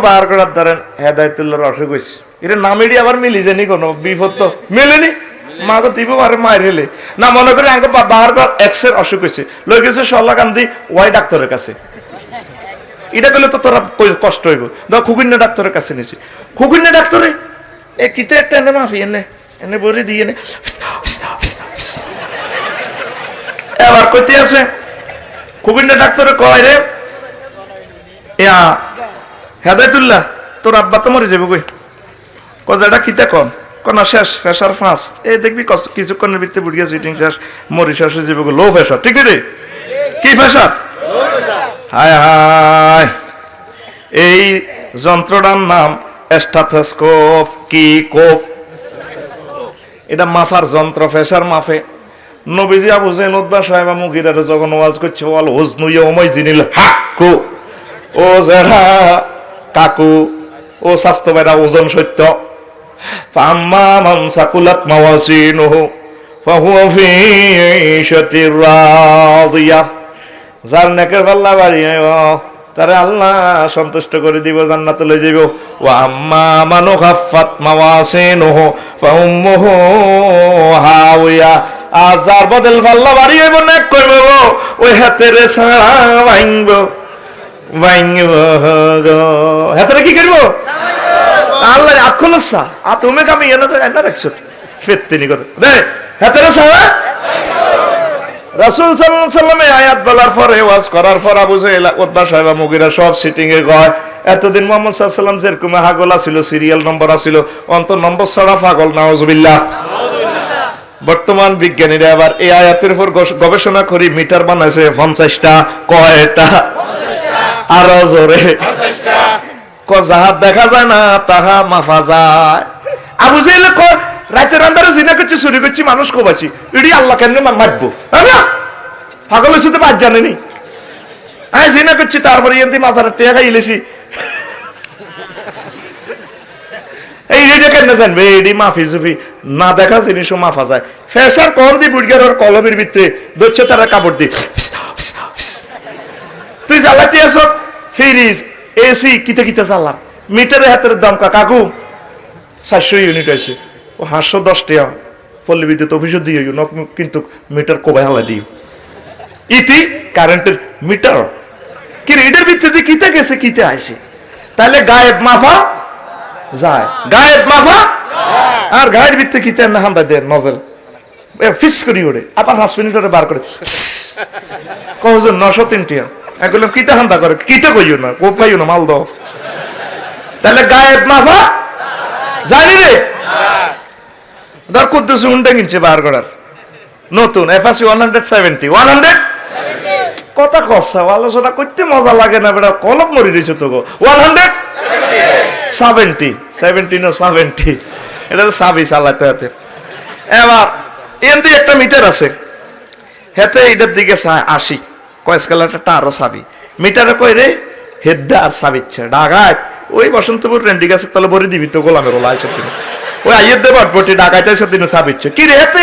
বার করার ধরেন হেদায়তুল্লাহর অসুখ হয়েছে, এটা নামেরই আবার মিলি জানি কোনো বিপদ তো মেলেনি, মা তো দিব আর মায়ের হেলে না মনে করি আমাকে বাহার কর এক্সের অসুখ হয়েছে, লই গেছে সল্লাকান্দি ওয়াই ডাক্তারের কাছে। এটা করলে তো তোরা কষ্ট হইব, ধর খুকুন্যা ডাক্তারের কাছে নিয়েছি, খুকুন্যা ডাক্তারে এ কিতে একটা এনে মাফি এনে এনে বলে দিয়ে এনে এবার কইতে আছে খুকুন্যা ডাক্তারে কয় রে ইয়া হেদায়তুল্লাহ তোর আব্বা তো মরে যাবে কই, কজাটা কিতে কন কনা শেষ ফেসার ফাঁস এই দেখবি কষ্ট কিছুক্ষণের ভিতরে বুড়িয়া সুইটিং শেষ মরি শেষ হয়ে যাবে, লো ফেসার, ঠিক রে? কি ফেসার? হায় হায়, এই যন্ত্রটার নাম স্টেথোস্কোপ। কি কোপ? এটা মাফার যন্ত্র, ফেসার মাফে। নবীজি আবু জাহেল উতবা সাহেবা মুগিরারে যখন ওয়াজ করছে ওয়াল হুজনুইয়া ওমাই জিনিল হাক্কু, ও যারা কাকু ও স্বাস্থ্য বেড়া ওজন সত্য, ফাম্মা মান সাকুলাত মাওয়াজিনুহু ফাহুয়া ফি ঈশাতির রাদিয়া, যার নেকের পাল্লা বাড়ি তারে আল্লাহ সন্তুষ্ট করে দিব, জান্নাতে লয়ে যাইব। ওয়া আম্মা মান খাফফাত মাওয়াজিনুহু ফাউম্মুহু হাওয়া, আর যার বদল পাল্লা বাড়ি হইব নেক কইব ওই হাতের সারা ভাঙব ভাঙব গো, হাতের কি করব? আল্লাহ আতখলসা আ তুমি কামি এনে তো এনে রাখছো ফেতনি কথা দে হাতের সারা। রাসূল সাল্লাল্লাহু আলাইহি ওয়াসাল্লাম আয়াত বলার পরে ওয়াজ করার পর আবু জাহেল উতবা সাহেবা মুগিরা সব সিটিং এ গয়। এতদিন মুহাম্মদ সাল্লাল্লাহু আলাইহি ওয়াসাল্লাম যেরকম হাগলা ছিল, সিরিয়াল নম্বর আছিল, অন্ত নম্বর ছাড়া পাগল, নাউজুবিল্লাহ। বর্তমান বিজ্ঞানীরা আবার এই আয়াতের উপর গবেষণা করি মিটার বানাইছে 50টা, কয়টা? আরো জোরে, যাহা দেখা যায় না তাহা মাফা যায়। আবু জাহেল রাতের আন্ধারে জিনা করছি, চুরি করছি, মানুষ কোবাছি, এটি আল্লাহ কেন মারবো? পাগল শুধু বাদ জানেনি, আমি জিনা করছি তারপরে এমনি মাজারের টেয়া খাইলেছি, এই রেডিও কেন জানবে? এডি মাফি জুফি না দেখা জিনিসও মাফা যায়। ফেসার কম দি বুড়গার ওর কলমের ভিতরে দচ্ছে তারা কাপড় দি, তুই জ্বালাতে আস ফ্রিজ এসি কিতে কিতে জ্বালার, মিটারের হাতের দাম কাকু 400 ইউনিট আছে, ও 510 টাকা পল্লী বিদ্যুৎ অফিসও দিয়ে কিন্তু মিটার কোবাই হালা দিও, ইতি কারেন্টের মিটার কি এটার ভিতরে কিতে গেছে কিতে আইছে, তাহলে গায়েব মাফা যায়, গায়েব মাফা। আর গায়ের ভিতরে কিতে না হান্দা দেন নজল ফিস করি ওরে, আবার 5 মিনিট ওরে বার করে কজন 903 টাকা এগুলো কিতে হান্দা করে, কিতে কইও না কোপ খাইও না মাল দাও, তাহলে গায়েব মাফা জানি রে। ধর কুদ্দুস উন্ডা কিনছে বার করার নতুন এফআসি 170 কথা কষা আলোচনা করতে মজা লাগে না বেটা, কলম মরি রয়েছে তো গো 170 এটা তো সাবি চালাতে হাতে। এবার এমনি একটা মিটার আছে হেতে এটার দিকে 80 কয়েস কালারটা আরো সাবি মিটারে কই রে হেদ্দা আর সাবিচ্ছে ডাগায় ওই বসন্তপুর রেন্ডি গাছের তলে ভরে দিবি তো গোলামের ওলা আইসব দিন ওই আইয়ের দেবার বটি ডাকাইতে সেদিন সাবিচ্ছে কি রে হেতে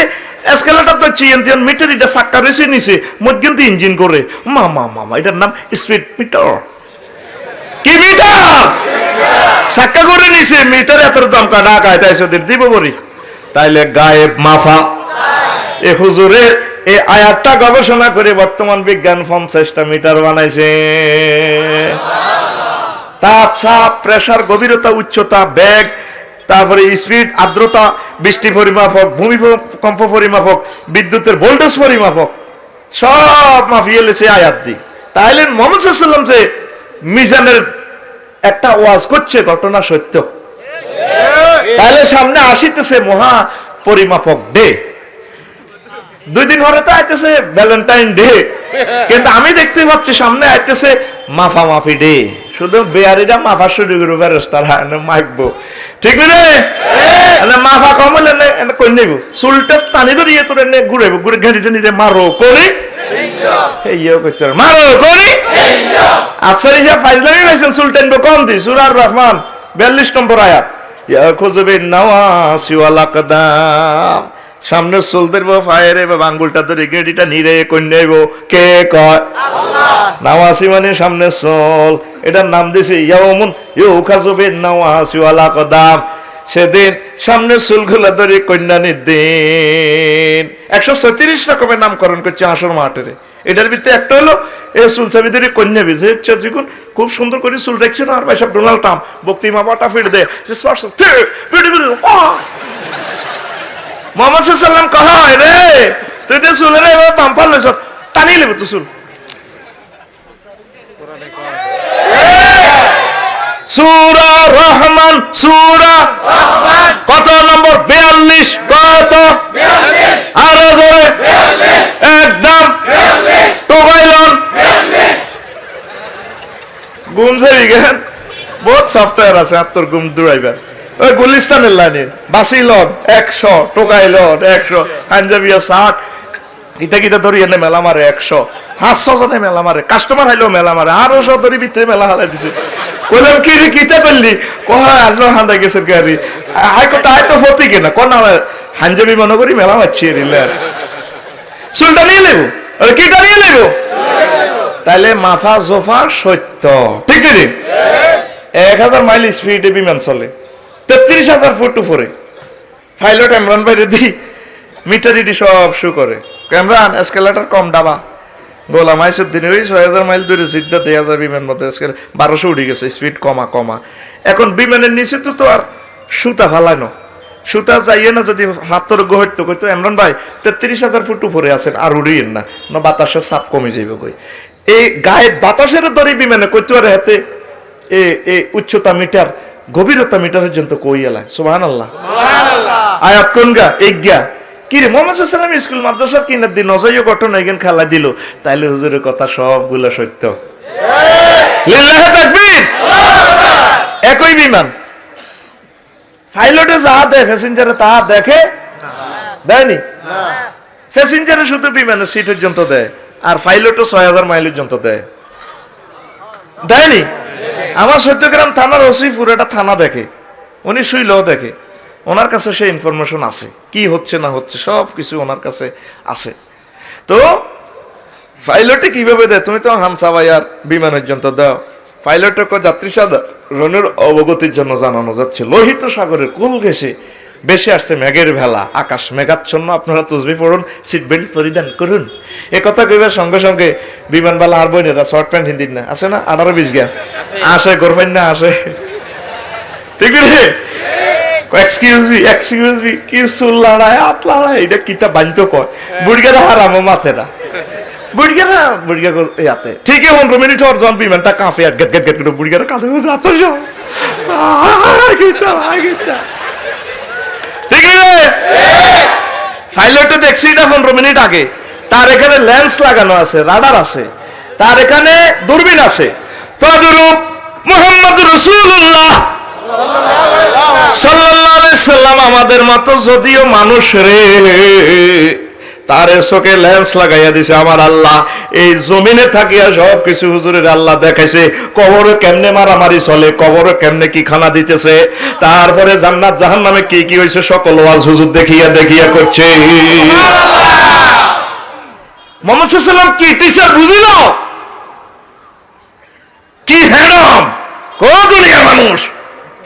এসকেলেটর তো চিএনটিএন মিটার এটা সাক্কা রয়েছে নিচে মধ্যন্ত ইঞ্জিন করে মামা এটার নাম স্পিড মিটার। কি মিটার? সাক্কা করে নিছে মিটার এত দাম কা ডাকাইতে সেদিন দিব বরি, তাইলে গায়েব মাফা। এ হুজুরে এই আয়াতটা গবেষণা করে বর্তমান বিজ্ঞান 50টা মিটার বানাইছে। তাপ চাপ প্রেসার গভীরতা উচ্চতা বেগ তারপরে স্পিড আর্দ্রতা বৃষ্টি পরিমাপক ভূমিকম্প পরিমাপক বিদ্যুতের ভোল্টেজ পরিমাপক সব মাফিয়ে লেছে আয়াত দি। তাইলে মুহাম্মদ সাল্লাল্লাহু আলাইহি ওয়াসাল্লাম যে মিজানের একটা ওয়াজ করছে ঘটনা সত্য, তাহলে সামনে আসিতেছে মহা পরিমাপক ডে, 2 দিন পরে তো আইতেছে ভ্যালেন্টাইন ডে, কিন্তু আমি দেখতে পাচ্ছি সামনে আইতেছে মাফামাফি ডে। শুধু বেয়ারিটা মাফা শুরু করবো ফেরেশতারা মাইকবো, ঠিক না? মাফা কম হলে কই নেব চুলটা টানি ধরিয়ে তোর এনে ঘুরাইবো, ঘুরে ঘেঁটিতে নিতে মারো করি মারো করি আফসারি যা ফাইজলামি পাইছেন চুল টানবো কম দি। সূরা আর রহমান 42 নম্বর আয়াত, ইয়াখুযু বিন নাওয়াসি ওয়াল আকদাম, সামনে চুল ধরবো ফায়ারে বা আঙ্গুলটা ধরে গেডিটা নিরে কন্যাইব কে কয় নাওয়াসি মানে সামনে চল, এটার নাম দিছে ইয়াউমুন ইউখাজুবে নাওয়াসি ওয়ালা কদাম। সেদিন সামনে চুলগুলা ধরে কন্যা নিদিন 136 রকমের নামকরণ করছে আসর মাঠেরে। এটার ভিতরে একটা হলো এই চুল চাবি ধরে কন্যা বিজে যখন খুব সুন্দর করে চুল দেখছে না, আর ভাই সব ডোনাল্ড ট্রাম্প বক্তি মামাটা ফিট দেয় মোহাম্মদ সাল্লাম কহা হয় রে তুই তো চুলের এবার পাম্পাল লইছ টানিয়ে নেবে তো চুল। সূরা রহমান, সূরা কত নম্বর 42, কত আরো জোরে একদম টোবাইলন গুম যাবি গেন বহুত সফটওয়্যার আছে আত্মর গুম ড্রাইভার। ওই গুলিস্তানের লাইনে বাসিলন 100, টোকাইলন 100, পাঞ্জাবিয়া 60, গীতা গীতা ধরি এনে মেলা মারে 100, 500 জনে মেলা মারে, কাস্টমার হাইলেও মেলা মারে, আরো সব ধরি ভিতরে মেলা হালাই দিছে। কইলাম কি রে কিতা করলি? কয় আলো হান্দা গেছে গাড়ি আই কত আই তো হতে কেনা কোন হাঞ্জাবি মনে করি মেলা মারছি রিলার চুলটা নিয়ে নেব, আরে কিটা নিয়ে নেব? তাইলে মাফা জোফা সত্য, ঠিক নেই? 1000 মাইল স্পিডে বিমান চলে, 33,000 ফুট উপরে। পাইলট ইমরান ভাইরে দি মিটার ইডি সব শু করে, ইমরান এসকেলেটর কম ডাবা। গোলাম আইসুদ্দিনের ওই 6000 মাইল দূরে সিদ্ধা 2000 বিমান মধ্যে 1200 উঠে গেছে, স্পিড কমা কমা। এখন বিমানের নিচে তো আর সুতা ফালানো, সুতা যাইয়ে না যদি হাতর গহত্য কইতো ইমরান ভাই 33,000 ফুট উপরে আছেন আর উড়িয়েন না, না বাতাসের চাপ কমে যাইবে কই। এই গায়ে বাতাসের দড়ি বিমানে কইতো আর হাতে এ উচ্চতা মিটার গভীরতা মিটারের জন্য কই এলায়। সুবহানাল্লাহ সুবহানাল্লাহ। আয়াত কোন গা এক গা কি রে মোহাম্মদ সাল্লাল্লাহু আলাইহি স্কুল মাদ্রাসার কিনার দিন নজয়ও ঘটনা এখান খেলা দিল, তাইলে হুজুরের কথা সবগুলা সত্য। লিল্লাহি তাকবীর। একই বিমান পাইলটে যা দেয় প্যাসেঞ্জারে তা দেখে দেয়নি? প্যাসেঞ্জারে শুধু বিমানের সিট পর্যন্ত দেয়, আর পাইলটও 6000 মাইল পর্যন্ত দেয়, দেয়নি? আমার 14 গ্রাম থানার ওসি পুরোটা থানা দেখে, উনি শুইলেও দেখে, ওনার কাছে সেই ইনফরমেশন আছে কি হচ্ছে না হচ্ছে সব কিছু ওনার কাছে আছে। তো পাইলটে কিভাবে দেয়? তুমি তো হামসাবাইয়ার বিমানের জন্য দাও, পাইলটকে যাত্রী সাধারণের অবগতির জন্য জানানো যাচ্ছে লোহিত সাগরের কুল ঘেঁষে বেশি আসছে মেঘের ভেলা, আকাশ মেঘাচ্ছন্ন, আপনারা তসবিহ পড়ুন, সিট বেল্ট পরিধান করুন। এ কথা কইবার সঙ্গে সঙ্গে বিমানবালা আর বইনেরা শর্ট প্যান্ট হিন্দির না আছে না 18-20 গা আসে, গোরফাইন না আসে, ঠিক রে? এক্সকিউজ মি কি চুল লড়ায় হাত লড়ায় এটা কিতা বানতো কয় বুড়িগারা হারামো মাথে না বুড়িগারা বুড়িগা ইয়াতে ঠিকই 15 মিনিট হওয়ার জন বিমানটা কাঁপে আর গেট গেট গেট করে বুড়িগারা কাঁদে বসে আচ্ছা ঠিক রে? পাইলটে দেখছি এটা 15 মিনিট আগে, তার এখানে লেন্স লাগানো আছে, রাডার আছে, তার এখানে দূরবীন আছে। তদরূপ মুহাম্মদ রাসূলুল্লাহ সাল্লাল্লাহু আলাইহি সাল্লাম আমাদের মতো যদিও মানুষ রে, তার চোখে লেন্স লাগাইয়া দিছে আমার আল্লাহ। এই জমিনে থাকিয়া সব কিছু হুজুরের আল্লাহ দেখাইছে, কবরে কেমনে মারামারি চলে, কবরে কেমনে কি খানা দিতেছে, তারপরে জান্নাত জাহান্নামে কি কি হইছে সকল ওয়াজ হুজুর দেখিয়া দেখিয়া করছে। মুহাম্মদ সাল্লাল্লাহু আলাইহি সাল্লাম কি টিচার বুঝিল কি হেডম কোন দুনিয়ার মানুষ,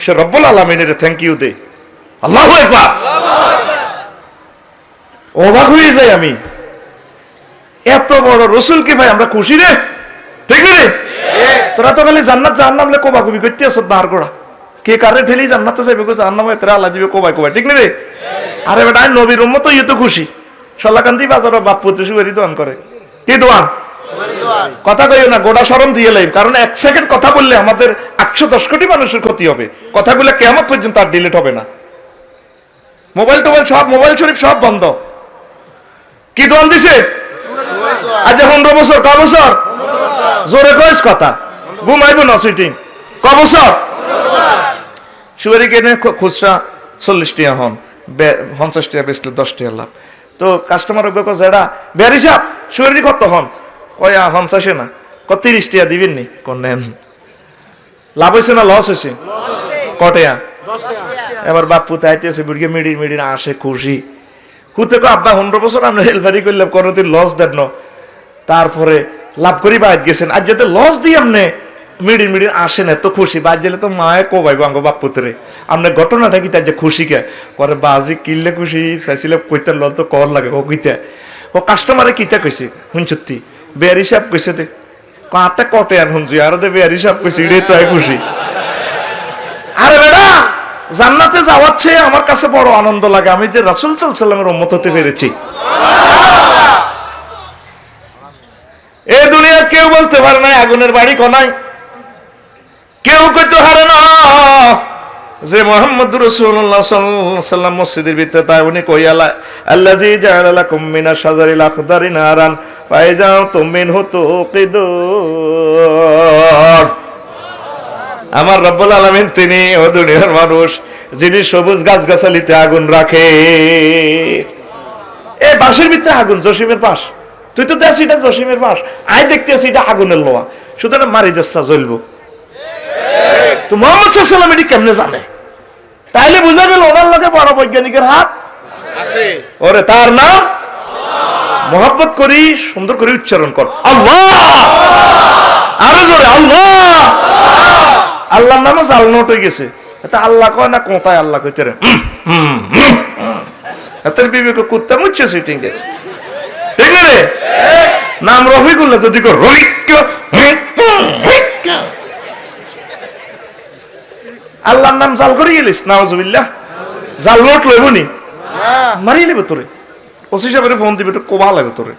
সে রব্বুল আলামিনের থ্যাংক ইউ দে। আল্লাহু আকবার। অবাক হয়ে যাই আমি, এত বড় রসুলকে ভাই আমরা খুশি রে, ঠিক রে? তোরা তো খালি জান্নাত জাহান্নাম লে কোবা কবি করতে আসত বার করা, কে কারে ঠেলি জান্নাতে যাইবে কো জাহান্নাম এতরা আল্লাহ দিবে কোবাই কোবাই, ঠিক রে? আরে বেটা নবীর উম্মত তো ইতো খুশি, সল্লাকান্দি বাজারে বাপ পুত্র সুগরি দোয়ান করে, কি দোয়ান? কথা কইও না, গোটা শরম দিয়ে লাইব, কারণ 1 সেকেন্ড কথা বললে আমাদের 810 কোটি মানুষের ক্ষতি হবে, কথাগুলো কিয়ামত পর্যন্ত আর ডিলিট হবে না। মোবাইল টোবাইল সব, মোবাইল শরীফ সব বন্ধ। কি দোয়ান দিছে? আজ 15 বছর, ক বছর? জোরে কইস কথা, ঘুমাইব না সিটিং, ক বছর? সুয়ারি কেনে খুচরা 40 টাকা হন, 50 টাকা বেচলে 10 টাকা লাভ। তো কাস্টমার যেটা বেয়ারি সাপ সুয়ারি কত হন, কয়া 50 না, ক 30 টাকা দিবেন নি, কোন নেন লাভ হয়েছে না লস হয়েছে? কটেয়া এবার বাপ্পু তাইতেছে বুড়িয়ে মিডির মিডির আসে খুশি, হুতে কো আব্বা 15 বছর আমরা হেলফারি করলাম কোনোদিন লস দেন না, তারপরে লাভ করি বাইত গেছেন, আজ যাতে লস দিই আমনে মিডিল মিডিল আসেন এত খুশি, বাদ গেলে তো মায়ে কোবাইব আঙ্গ বাপ পুত্রে আপনার ঘটনাটা কি তার যে খুশি কে করে বাজি কিনলে খুশি চাইছিল কইতে লল তো কর লাগে ও কইতে ও কাস্টমারে কিতা কইছে শুনছতি বেয়ার হিসাব কইছে দে কাটা কটে আর শুনছি আর দে বেয়ার হিসাব কইছে এটাই তো খুশি। আরে বেটা জান্নাতে যাওয়ার চেয়ে আমার কাছে বড় আনন্দ লাগে আমি যে রাসূল সাল্লাল্লাহু আলাইহি ওয়াসাল্লামের উম্মত হতে পেরেছি। এই দুনিয়ার কেউ বলতে পারে না আগুনের বাড়ি কোনায়, কেউ কইতে পারে না যে মুহাম্মদুর রাসূলুল্লাহ সাল্লাল্লাহু আলাইহি ওয়াসাল্লাম মসজিদের ভিতরে তাই উনি কইয়ালা আল্লাযী জাআলা লাকুম মিনাশ শাজারিল আখদারি নারান ফাইজা তুমিনহু তুকিদুন। আমার রব্বুল আলামিন তিনি ও দুনিয়ার মানুষ যিনি সবুজ গাছগাছালিতে আগুন রাখে। এই বাঁশের ভিতরে আগুন, জসিমের বাঁশ, তুই তো দেখ এটা জসিমের বাঁশ, আই দেখতে আছি এটা আগুনের লোহা, সুতরাং মারি দেশা জ্বলবো। তো মুহাম্মদ সাল্লাল্লাহু আলাইহি ওয়াসাল্লাম এটি কেমনে জানে? তাইলে বুঝা গেল ওনার লগে বড় বৈজ্ঞানিকের হাত আছে। ওরে তার নাম মহব্বত করি, সুন্দর করে উচ্চারণ কর আল্লাহ, আরো জোরে আল্লাহ। আল্লাহর নামও জাল নোট হয়ে গেছে, এটা আল্লাহ কয় না কোথায় আল্লাহ কইতে রে এতের বিবেক কুত্তা মুচ্ছে সিটিং এ ঠিক না রে? নাম রফিকুল্লাহ যদি কর রফিক, আল্লাহর নাম জাল করে গেলিস নাউজুবিল্লাহ, জাল নোট লইবনি মারিয়ে নেবে তোরে, ওসি সাহেবের ফোন দিবে তো কোবা লাগে তোরে,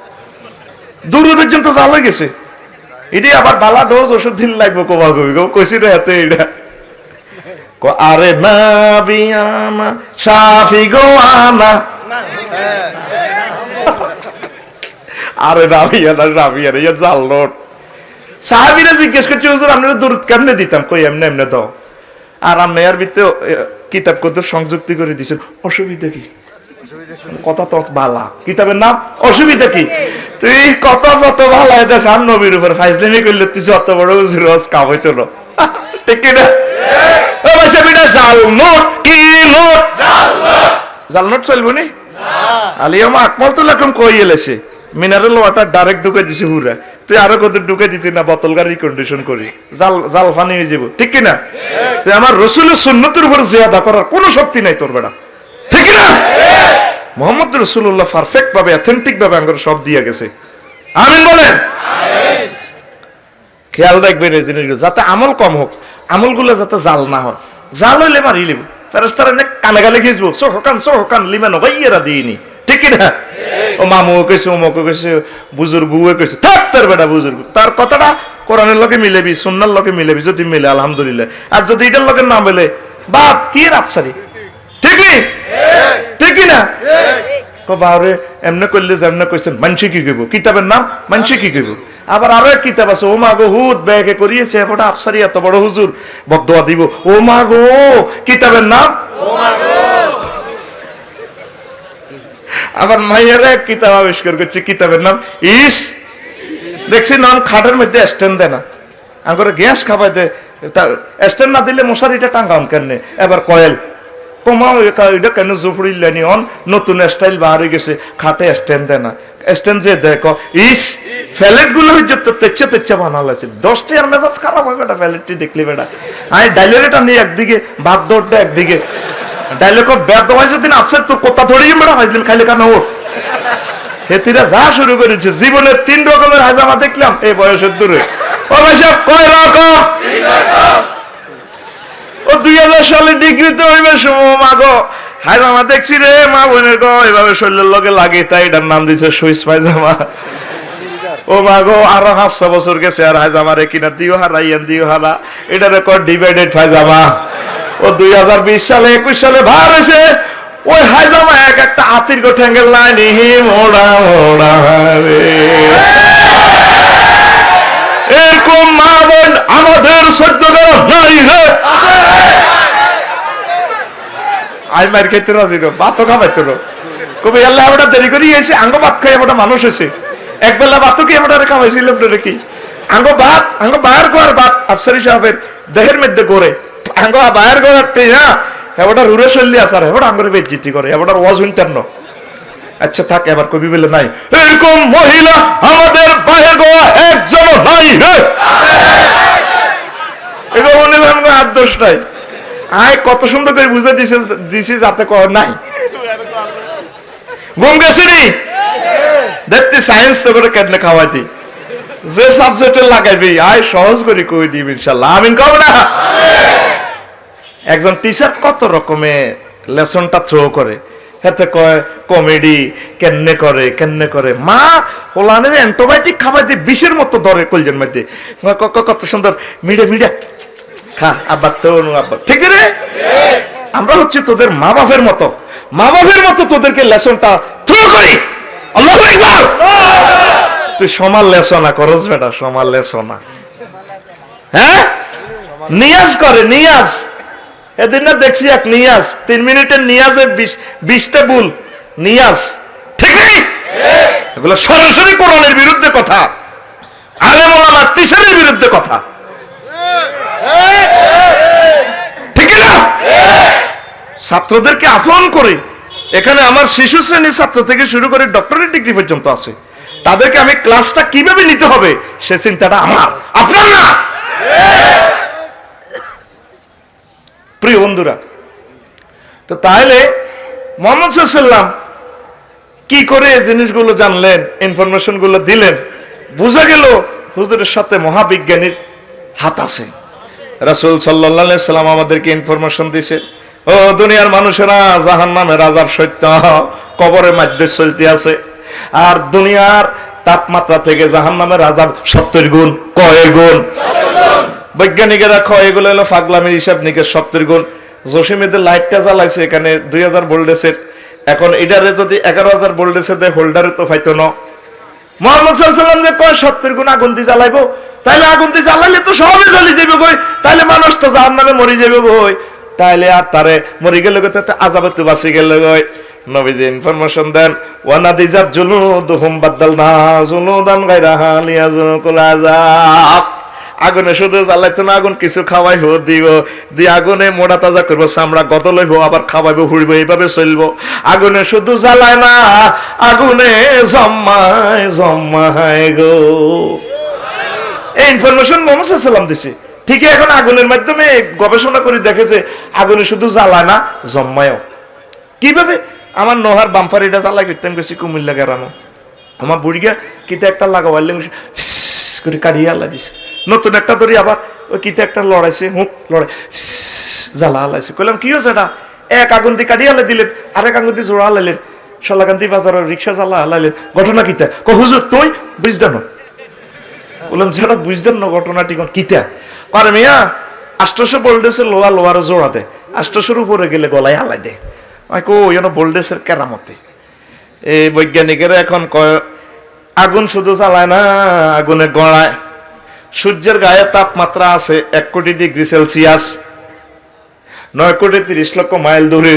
দূর পর্যন্ত জাল হয়ে গেছে। এটি আবার বালা ডোজ ওষুধ দিন লাগবে কোবা কবি কইছি রে হাতে এটা আরে নাবিয়ানা শাফি গোয়ানা, আরে রাবিয়ানা রাবিয়ানা ইয়া জাল নোট। সাহাবীরা জিজ্ঞেস করছে হুজুর আপনারা দরুদ কেমনে দিতাম, কই এমনে এমনে দাও, আর আপনি এর ভিতরে কিতাব কত সংযুক্তি করে দিয়েছেন, অসুবিধা কি? কথা তো ভালা, কিতাবের নাম অসুবিধা কি? তুই কথা যত ভালো দেশ আর নবীর উপর ফাইজলামি করলে তুই যত বড় রোজ কামাই তোলো, ঠিক কিনা? ও ভাই এটা জাল নোট, কি নোট? জাল নোট চলবো নি? আলিয়ামা আকমাল তো লাকুম কই এলেছে মিনারেল ওয়াটার ডাইরেক্ট ঢুকে দিছে হুরা, তুই আরো কত ঢুকে দিতি না বোতল গাড়ি কন্ডিশন করি, জাল জাল ফানি হয়ে যাব, ঠিক কিনা? তুই আমার রাসূলের সুন্নতের উপর জিয়াদা করার কোনো শক্তি নাই তোর বেটা, ঠিক কিনা? মুহাম্মদ রাসূলুল্লাহ পারফেক্ট ভাবে অথেন্টিক ভাবে আমাদের সব দিয়ে গেছে, আমিন বলেন। খেয়াল রাখবেন এই জিনিসগুলো যাতে আমল কম হোক, আমলগুলো যাতে জাল না হয়, জাল হইলে মারি লিব ফেরেশতারা নে কানে গালে ঘিসবো সোহকান লিমানো গাইয়েরা দিইনি, ঠিক কিনা? ও মামু কইছে ওমক কইছে বুজুর্গ কইছে থাক তার বেটা বুজুর্গ, তার কথাটা কোরআনের লগে মিলেবি সুন্নাহর লগে মিলেবি, যদি মিলে আলহামদুলিল্লাহ, আর যদি এটার লগে না মিলে বাপ কি রাফসারি, ঠিক নি? ঠিক কিনা? বারে এমনি করলে যেমন কইছেন মানসি কি কইব, কিতাবের নাম মানসি কি কইব। আবার আরো এক কিতাব আছে ও মা গো হুদ ব্যাগে করিয়েছে এফটা আফসারি এত বড় হুজুর বদদোয়া দিব, ও মা গো কিতাবের নাম ও মা গো। আবার মাইয়ারা এক কিতাব আবিষ্কার করছে, কিতাবের নাম ইস, দেখছি নাম খাটের মধ্যে স্ট্যান্ড দেয় না, আঙ্গরে গ্যাস খাবাই দে, স্ট্যান্ড না দিলে মশারিটা টাঙ্গাম কেন, এবার কয়েল কমাও এটা কেন জুফড়িল্লানি অন নতুন স্টাইল বার হয়ে গেছে, খাটে স্ট্যান্ড দেয় না, স্ট্যান্ড যে দেখো ইস ফ্যালেট গুলো তেচ্ছা বানাল আছে, 10টি আর মেজাজ খারাপ হয় বেটা ফ্যালেটটি দেখলি বেটা। আমি ডাইলেটা নিয়ে একদিকে ভাত দৌড়টা একদিকে ডাইলেক ব্যর্থ হয়েছে দিন আছে তো কোথা ধরিয়ে বেড়া ভাজলাম খাইলে কেন ও হেতিরা যা শুরু করেছে, জীবনের 3 রকমের হাজামা দেখলাম এই বয়সের দূরে। ও ভাই সাহেব কয় রকম? ও 2000 সালে ডিগ্রিতে হইবে মাগো হাজামা দেখছি রে মা বোনের গো এভাবে শরীরের লগে লাগে, তাই এটার নাম দিছে সুইস পায়জামা। ও মাগো আরো 500 বছর গেছে আর হাজামারে কিনা দিও হারাইয়েন দিও হারা, এটা রেকর্ড ডিভাইডেড পায়জামা। ও 2020 সালে 21 সালে ভার হয়েছে, ওই হাজামা এক একটা হাতির গো ঠ্যাঙ্গের লাইন মোড়া মোড়া রে। এরকম মা বোন আমাদের সহ্য করা নাই রে, আই মার খেতে রাজি নো ভাতও খাবাইতো না, কবে আল্লাহ আমরা দেরি করি এসে আঙ্গ ভাত খাই আমরা মানুষ এসে একবেলা ভাতও কি আমরা খাওয়াইছিলাম নাকি? আঙ্গ ভাত আঙ্গ বায়ের গোয়ার ভাত আফসারি সাহেবের দেহের মধ্যে গড়ে আঙ্গ বায়ের গোয়ারটি, হ্যাঁ এবার রুরে চললি আসার এবার আঙ্গরে বেজ্জিতি করে, এবার ওয়াজ উনতেন না আচ্ছা থাক, এবার কবি বলে নাই, এরকম মহিলা আমাদের বাহির গোয়া একজনও নাই রে। এরকম নিলাম না, আর দোষ নাই। আয় কত সুন্দর করে বুঝে দিছি যাতে নাই ঘুম গেছি নি দেখতে সায়েন্স করে কেটলে খাওয়াইতি যে সাবজেক্টে লাগাইবি আয় সহজ করে কই দিবি ইনশাআল্লাহ। আমিন কব না? একজন টিচার কত রকমের লেসনটা থ্রো করে, হাতে কয় কমেডি কেন্নে করে মা হোলানের অ্যান্টিবায়োটিক খাওয়াইতে বিষের মতো ধরে কলজের মধ্যে, কত সুন্দর মিডিয়া খা আব্বা তো আব্বা, ঠিক রে? আমরা হচ্ছে তোদের মা বাপের মতো তোদেরকে লেসনটা থ্রো করি। আল্লাহু আকবার। তুই সমাল লেসনা করস বেটা, সমাল লেসনা, হ্যাঁ নিয়াজ করে, নিয়াজ। এদিন না দেখছি এক নিয়াজ 3 মিনিটের নিয়াজে 20টা ভুল নিয়াজ, ঠিক নেই? এগুলো সরাসরি কোরআনের বিরুদ্ধে কথা, আলেম ওলামা টিচারের বিরুদ্ধে কথা, ঠিক না? ছাত্রদেরকে আহ্বান করে, এখানে আমার শিশু শ্রেণীর ছাত্র থেকে শুরু করে ডক্টরেট ডিগ্রি পর্যন্ত আছে, তাদেরকে আমি ক্লাসটা কিভাবে নিতে হবে সে চিন্তাটা আমার, আপনার না। প্রিয় বন্ধুরা, তো তাহলে মুহাম্মদ সাল্লাল্লাহু আলাইহি ওয়াসাল্লাম কি করে জিনিসগুলো জানলেন, ইনফরমেশন গুলো দিলেন? বোঝা গেল হুজুরের সাথে মহাবিজ্ঞানীর হাত আছে। রাসূল সাল্লাল্লাহু আলাইহি ওয়াসাল্লাম আমাদেরকে ইনফরমেশন দিয়েছে, ও দুনিয়ার মানুষেরা, জাহান্নামের আযাব সত্য, কবরের মধ্যে চলতে আছে, আর দুনিয়ার তাপমাত্রা থেকে জাহান্নামের আযাব 70 গুণ। কয় গুণ? বৈজ্ঞানিকেরা কয় এগুলো হলো পাগলামির হিসাব নিকেশ। 70 গুণ। জসিমেদের লাইটটা জ্বালাইছে এখানে 2000 ভোল্টেজের, এখন এটারে যদি 11000 ভোল্টেজে দেয় হোল্ডারে তো পাইতো না। মুহাম্মদ সাল্লাল্লাহু আলাইহি ওয়াসাল্লাম যে কয় 70 গুণ আগুন দিয়ে জ্বালাইবো, তাইলে আগুন দিয়ে জ্বালাইলে তো সবে জ্বলি যাবে কই, তাইলে মানুষ তো জাহান্নামে মরে যাবে কই, তাইলে আর তারে মরে গেল কই, তাতে আযাবে তো বাঁচি গেল কই। নবীজি ইনফরমেশন দেন, ওয়ানাদিজাত জুলুদুহুম বাদদালনা জুলুদান গায়রাহা লিয়াযুকুল আযাব। আগুনে শুধু জ্বালাইতো না, আগুন কিছু খাওয়াইবো, দিব দিয়ে আগুনে মোড়া তাজা করবো, চামড়া গদল হইবো, আবার খাওয়াইবো, হুড়বো, এইভাবে চলবো। আগুনে শুধু জ্বালায় না, আগুনে জম্মায় গো। এই ইনফরমেশন মুহাম্মদ সাল্লাল্লাহু আলাইহি ওয়াসাল্লাম দিছে। ঠিকই এখন আগুনের মাধ্যমে গবেষণা করে দেখেছে আগুনে শুধু জ্বালায় না, জম্মায়ও। কিভাবে? আমার নোহার বাম্পারিটা জ্বালাই করতাম গেছি কুমিল্লা গেরানো, আমার বুড়িগা কিতে একটা লাগাইলে করে কাটিয়ে আল্লাহ দিছে, নতুন একটা ধরি আবার ওই কিতে একটা লড়াইছে, হুক লড়াই জ্বালা আলাইছে। কইলাম কি হয়েছে এটা? এক আগুন দিয়ে কাটিয়ে আল্লাহ দিলেন, আরেক আগুন দিয়ে জোড়া আলাইলেন, সোলাকান্দি বাজারের রিক্সা জ্বালা আলাইলেন। ঘটনা কিতা? হুজুর তুই বুঝতেন না? বললাম যেটা বুঝতেন না ঘটনাটি কিতা? আরে মিয়া 800 ভোল্টেজের লোহার জোড়া দেয়, 800-র উপরে গেলে গলায় আলাই দেয়। ভোল্টেজের কেরামতে। এই বৈজ্ঞানিকেরা এখন কয় আগুন শুধু জ্বালায় না, আগুনে গড়ায়। সূর্যের গায়ে তাপমাত্রা আছে 1 কোটি ডিগ্রি সেলসিয়াস, 9 কোটি 30 লক্ষ মাইল দূরে,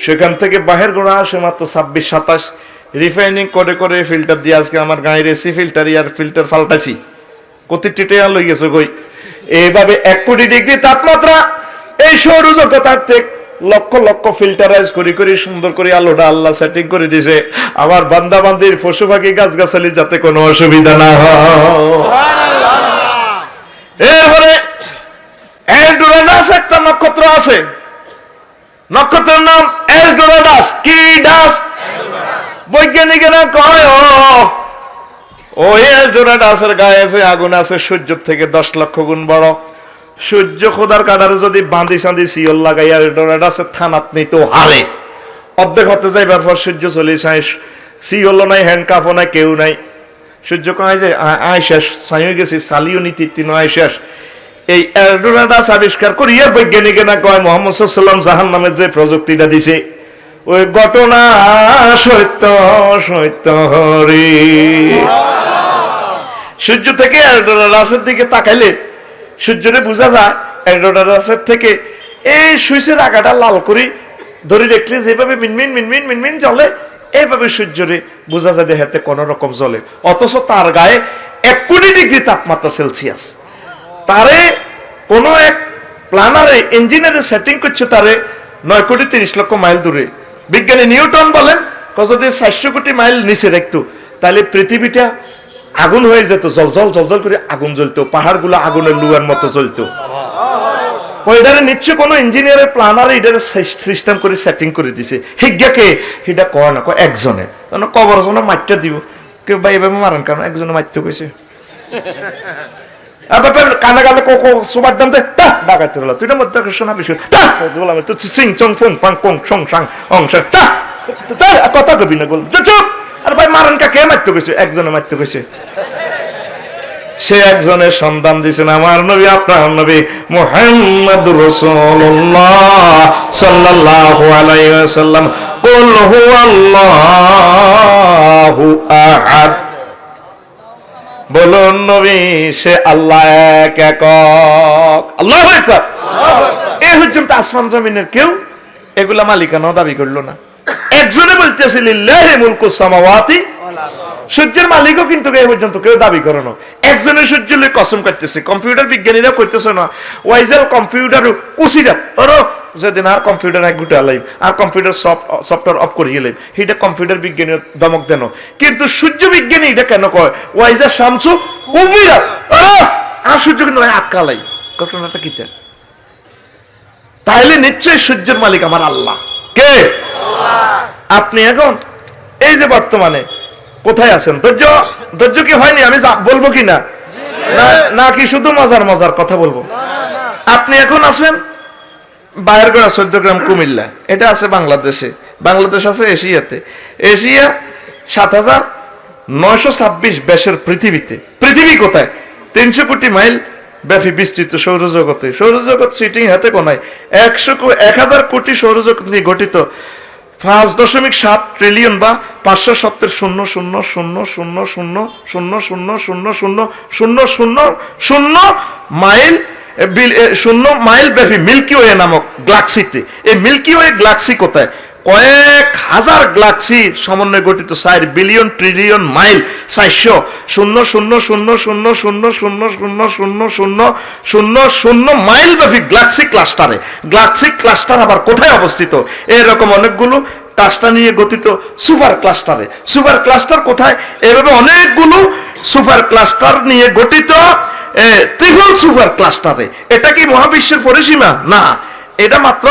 সেখান থেকে বাহির গোড়া আসে মাত্র 26-27। রিফাইনিং করে করে ফিল্টার দিয়ে আজকে আমার গায়ের এসি ফিল্টার ইয়ার ফিল্টার পাল্টাছি, কতি টিটেয়া লই গেছে কই। এইভাবে 1 কোটি ডিগ্রি তাপমাত্রা, এই সৌরজগতার থেকে লক্ষ লক্ষ ফিল্টারাইজ করি করে সুন্দর করে আলোটা আল্লাহ সেটিং করে দিছে আমার বান্দা বান্দির পশু পাখি গাছ গাছালি যাতে কোনো অসুবিধা না হয়। এরপরে এলডোরাডাস একটা নক্ষত্র আছে, নক্ষত্রের নাম এলডোরাডাস। কি ডাস? বৈজ্ঞানিকেরা কয় ও এলডোরাডাসের গায়ে আছে আগুন আছে সূর্যের থেকে 10 লক্ষ গুণ বড়। সূর্য খোদার কাটারে যদি বাঁধি সাঁধি শিওর লাগাইয়া এলডোরাডাসের থানাত নিত হারে, অর্ধেক হতে যাইবার পর সূর্য চলে যায়, শিওর নাই, হ্যান্ডকাফও নাই, কেউ নাই। সূর্য কয় যে আয় শেষ, ছাই হয়ে গেছি, চালিও নি তিন আয় শেষ। এই এলডোরাডাস আবিষ্কার করিয়া বৈজ্ঞানিকে না কয় মুহাম্মদ সাল্লাল্লাহু আলাইহি ওয়াসাল্লাম জাহান্নামের যে প্রযুক্তিটা দিছে ওই ঘটনা সত্য সত্য হরি। সূর্য থেকে এলডোরাডাসের দিকে তাকাইলে সূর্যরে বোঝা যায় এলডোরাডাসের থেকে এই সুইচের আগাটা লাল করে ধরে দেখলে যেভাবে মিনমিন মিনমিন মিনমিন জ্বলে, এইভাবে সূর্যরে বোঝা যায় দেখাতে কোন রকম জ্বলে, অথচ তার গায়ে 1 কোটি ডিগ্রি তাপমাত্রা সেলসিয়াস। তারে কোন এক প্ল্যানারে ইঞ্জিনিয়ারে সেটিং করছে তারে 9 কোটি 30 লক্ষ মাইল দূরে। বিজ্ঞানী নিউটন বলেন যদি 400 কোটি মাইল নিচে রাখতো তাহলে পৃথিবীটা আগুন হয়ে যেত, জল জল জল জল করে আগুন জ্বলতো, পাহাড়গুলো আগুনের লুয়ার মতো জ্বলতো। ওইটারে নিশ্চয় কোনো ইঞ্জিনিয়ারের প্ল্যানারে এটারে সিস্টেম করে সেটিং করে দিছে। হিজ্ঞাকে এটা কয় না, কয় একজনে কবর জনে মারতে দিব, কেউ বা এভাবে মারেন কারণ একজনে মারতে কইছে। কানে গালে কোকো সুবার দাম দে ডাকাতে হলো, তুই মধ্যে শোনা বিষয় তো সিং চং ফং পাং কং সং সাং অংশ কথা কবি না বল চুপ। আর ভাই মারেন কে মারতে কইছে? একজনে মারতে কইছে। সে একজনের সন্ধান দিয়েছেন আমার নবী, আপনার নবী মুহাম্মদুর রাসূলুল্লাহ সাল্লাল্লাহু আলাইহি ওয়াসাল্লাম। কুল হুয়াল্লাহু আহাদ, বলুন নবী সে আল্লাহ এক একক। আল্লাহু আকবার। এই পর্যন্ত আসমান জমিনের কেউ এগুলা মালিকানা দাবি করলো না। একজনে বলতেছে লিল্লাহি মুলকুস সামাওয়াতি, সূর্যের মালিকও কিন্তু এই পর্যন্ত কেউ দাবি করে না। একজনের সূর্য লই কসম করতেছে, কম্পিউটার বিজ্ঞানীরা কইতেছে না ওয়াইজেল কম্পিউটার কুসিরা ওরো যেদিন আর কম্পিউটার এক গুটা লাইব আর কম্পিউটার সফটওয়্যার অফ করিয়ে লাইব, এটা কম্পিউটার বিজ্ঞানী দমক দেন। কিন্তু সূর্য বিজ্ঞানী এটা কেন কয় ওয়াইজা শামসু কুবিরা ওরো আর সূর্য কিন্তু আটকা লাই, ঘটনাটা কি? তাহলে নিশ্চয়ই সূর্যের মালিক আমার আল্লাহ। কে? আপনি এখন এই যে বর্তমানে কোথায় আছেন? ধৈর্য কি হয়নি? আমি বলবো কি না নাকি শুধু মজার মজার কথা বলবো? আপনি এখন আছেন বায়েরগড়া 14 গ্রাম কুমিল্লা, এটা আছে বাংলাদেশে, বাংলাদেশ আছে এশিয়াতে, এশিয়া 7926 ব্যাসের পৃথিবীতে। পৃথিবী কোথায়? 300 কোটি মাইল ব্যাপী বিস্তৃত সৌরজগতে। সৌরজগৎ সিটিং হাতে কোনায় 1000 কোটি সৌরজগৎ নিয়ে গঠিত 5.7 ট্রিলিয়ন বা 570,000,000,000,000,000 মাইল 0 মাইল ব্যাপী মিল্কি ওয়ে নামক গ্যালাক্সিতে। এই মিল্কি ওয়ে গ্যালাক্সি কোথায়? কয়েক হাজার গ্যালাক্সি সমন্বয়ে গঠিত 4 বিলিয়ন ট্রিলিয়ন মাইল 400,000,000,000,000,000,000 মাইল ব্যাপী গ্যালাক্সি ক্লাস্টারে। গ্যালাক্সি ক্লাস্টার আবার কোথায় অবস্থিত? এরকম অনেকগুলো ক্লাস্টার নিয়ে গঠিত সুপার ক্লাস্টারে। সুপার ক্লাস্টার কোথায়? এভাবে অনেকগুলো সুপার ক্লাস্টার নিয়ে গঠিত ত্রিভুজ সুপার ক্লাস্টারে। এটা কি মহাবিশ্বের পরিসীমা? না, এটা মাত্র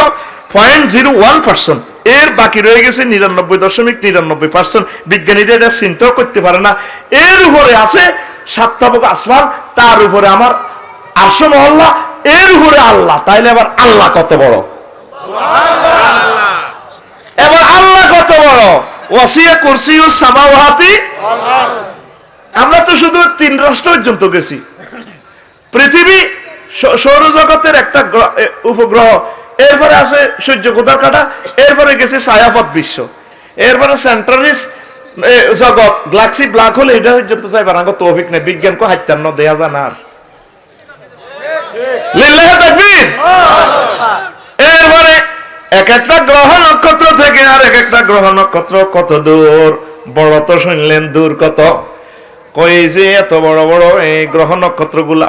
0.01%। এর বাকি রয়ে গেছে 99.99%। বিজ্ঞানীরা এটা চিন্তাও করতে পারে না। এর উপরে আছে 7 তাবক আসমান, তার উপরে আমার আরশ মহল্লা, এর উপরে আল্লাহ। তাইলে আবার আল্লাহ কত বড়? সুবহানাল্লাহ। এবার আল্লাহ কত বড়? ওয়াসিয়া কুরসিয়ুস সামাওয়াতি ওয়াল আরদ। আমরা তো শুধু 3 রাষ্ট্র পর্যন্ত গেছি। পৃথিবী সৌরজগতের একটা উপগ্রহ, এরপরে আছে সূর্য কোথার কাটা, এরপরে গেছে ছায়াপথ বিশ্ব, এরপরে সেন্ট্রালিস জগৎ গ্যালাক্সি ব্ল্যাক হোল, এটা পর্যন্ত চাইবার আগে তৌফিক নেই। বিজ্ঞানকে হাইতান্ন দেয়া যায় না। আর লিল্লাহি তাকবীর। এরপরে এক একটা গ্রহ নক্ষত্র থেকে আর এক একটা গ্রহ নক্ষত্র কত দূর, বড় তো শুনলেন দূর কত, কই যে এত বড় বড় এই গ্রহ নক্ষত্রগুলা।